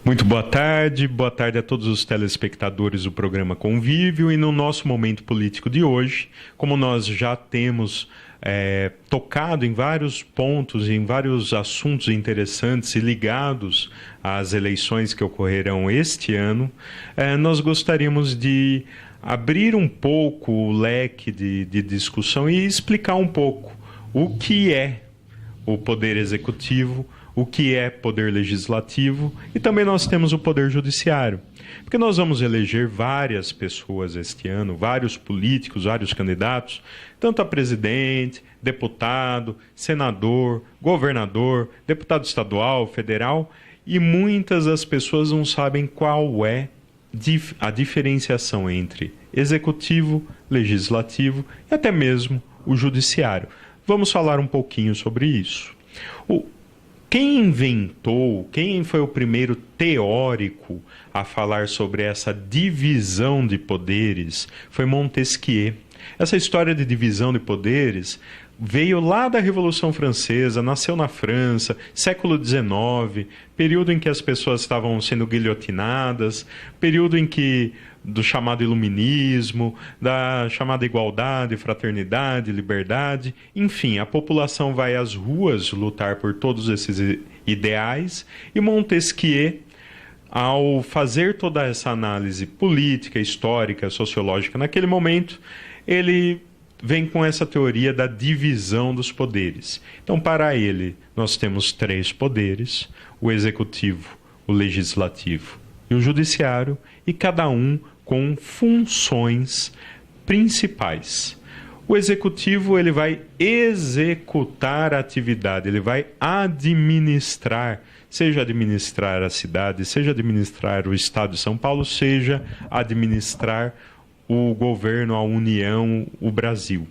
Muito boa tarde a todos os telespectadores do programa Convívio. E no nosso momento político de hoje, como nós já temos tocado em vários pontos, em vários assuntos interessantes e ligados às eleições que ocorrerão este ano, nós gostaríamos de abrir um pouco o leque de discussão e explicar um pouco o que é o Poder Executivo, o que é Poder Legislativo, e também nós temos o Poder Judiciário. Porque nós vamos eleger várias pessoas este ano, vários políticos, vários candidatos, tanto a presidente, deputado, senador, governador, deputado estadual, federal, e muitas das pessoas não sabem qual é a diferenciação entre executivo, legislativo e até mesmo o judiciário. Vamos falar um pouquinho sobre isso. Quem foi o primeiro teórico a falar sobre essa divisão de poderes foi Montesquieu. Essa história de divisão de poderes veio lá da Revolução Francesa, nasceu na França, século XIX, período em que as pessoas estavam sendo guilhotinadas, período em que do chamado iluminismo, da chamada igualdade, fraternidade, liberdade, enfim, a população vai às ruas lutar por todos esses ideais, e Montesquieu, ao fazer toda essa análise política, histórica, sociológica naquele momento, ele vem com essa teoria da divisão dos poderes. Então, para ele, nós temos três poderes: o executivo, o legislativo e o judiciário, e cada um com funções principais. O executivo, ele vai executar a atividade, ele vai administrar, seja administrar a cidade, seja administrar o estado de São Paulo, seja administrar o governo, a União, o Brasil.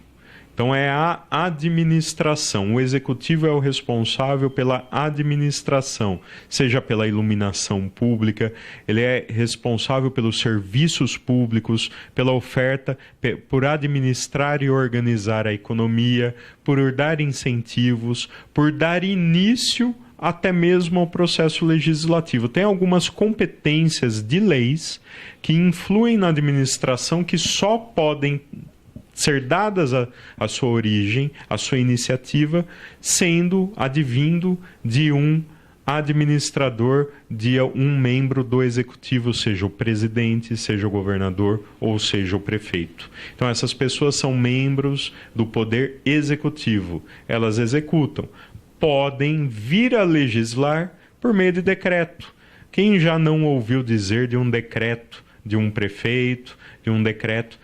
Então é a administração. O executivo é o responsável pela administração, seja pela iluminação pública, ele é responsável pelos serviços públicos, pela oferta, por administrar e organizar a economia, por dar incentivos, por dar início até mesmo ao processo legislativo. Tem algumas competências de leis que influem na administração que só podem ser dadas a sua origem, a sua iniciativa, advindo de um administrador, de um membro do executivo, seja o presidente, seja o governador ou seja o prefeito. Então essas pessoas são membros do poder executivo. Elas executam. Podem vir a legislar por meio de decreto. Quem já não ouviu dizer de um decreto, de um prefeito, de um decreto?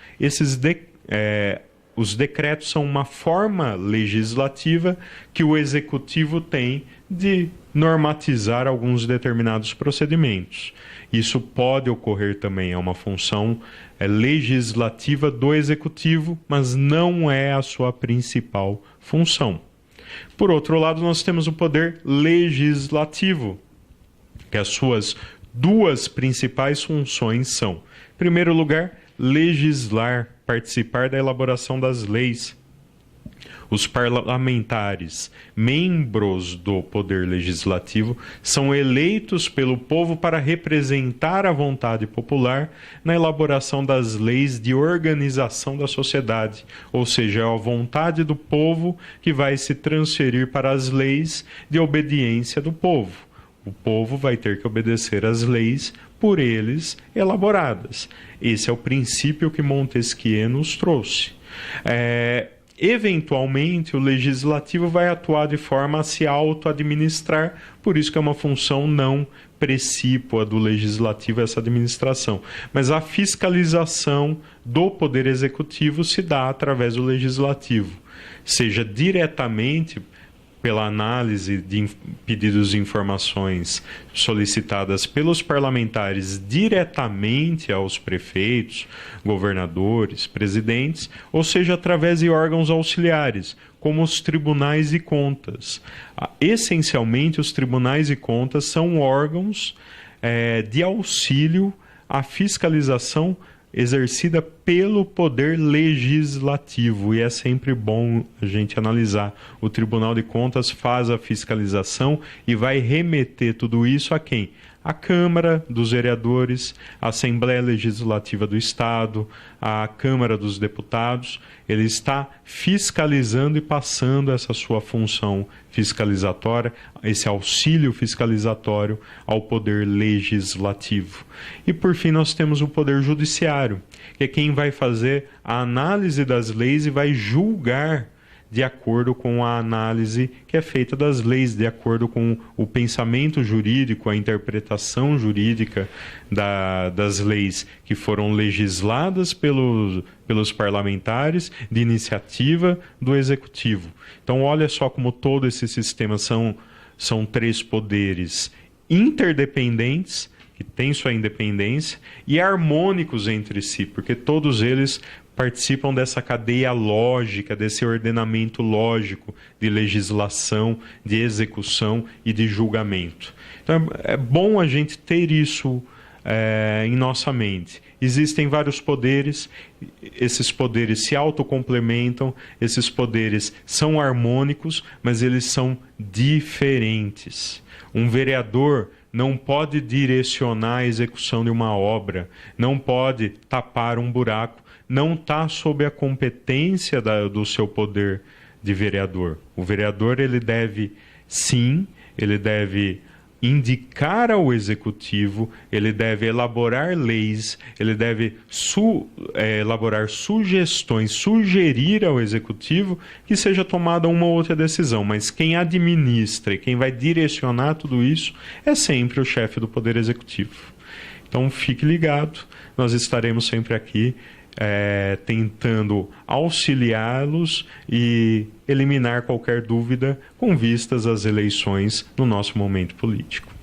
Os decretos são uma forma legislativa que o executivo tem de normatizar alguns determinados procedimentos. Isso pode ocorrer também, é uma função legislativa do executivo, mas não é a sua principal função. Por outro lado, nós temos o poder legislativo, que as suas duas principais funções são, em primeiro lugar, legislar, participar da elaboração das leis. Os parlamentares, membros do Poder Legislativo, são eleitos pelo povo para representar a vontade popular na elaboração das leis de organização da sociedade, ou seja, é a vontade do povo que vai se transferir para as leis de obediência do povo. O povo vai ter que obedecer às leis por eles elaboradas. Esse é o princípio que Montesquieu nos trouxe. Eventualmente, o legislativo vai atuar de forma a se auto-administrar, por isso que é uma função não precípua do legislativo essa administração. Mas a fiscalização do poder executivo se dá através do legislativo, seja diretamente pela análise de pedidos de informações solicitadas pelos parlamentares diretamente aos prefeitos, governadores, presidentes, ou seja, através de órgãos auxiliares, como os tribunais de contas. Essencialmente, os tribunais de contas são órgãos de auxílio à fiscalização exercida pelo poder legislativo, e é sempre bom a gente analisar. O Tribunal de Contas faz a fiscalização e vai remeter tudo isso a quem? A Câmara dos Vereadores, a Assembleia Legislativa do Estado, a Câmara dos Deputados. Ele está fiscalizando e passando essa sua função fiscalizatória, esse auxílio fiscalizatório ao Poder Legislativo. E, por fim, nós temos o Poder Judiciário, que é quem vai fazer a análise das leis e vai julgar de acordo com a análise que é feita das leis, de acordo com o pensamento jurídico, a interpretação jurídica das leis que foram legisladas pelos parlamentares, de iniciativa do Executivo. Então, olha só como todo esse sistema são três poderes interdependentes, que têm sua independência, e harmônicos entre si, porque todos eles participam dessa cadeia lógica, desse ordenamento lógico de legislação, de execução e de julgamento. Então, é bom a gente ter isso em nossa mente. Existem vários poderes, esses poderes se autocomplementam, esses poderes são harmônicos, mas eles são diferentes. Um vereador não pode direcionar a execução de uma obra, não pode tapar um buraco, não está sob a competência do seu poder de vereador. O vereador, ele deve indicar ao executivo, ele deve elaborar leis, ele deve elaborar sugestões, sugerir ao executivo que seja tomada uma ou outra decisão, mas quem administra e quem vai direcionar tudo isso é sempre o chefe do Poder Executivo. Então fique ligado, nós estaremos sempre aqui tentando auxiliá-los e eliminar qualquer dúvida com vistas às eleições no nosso momento político.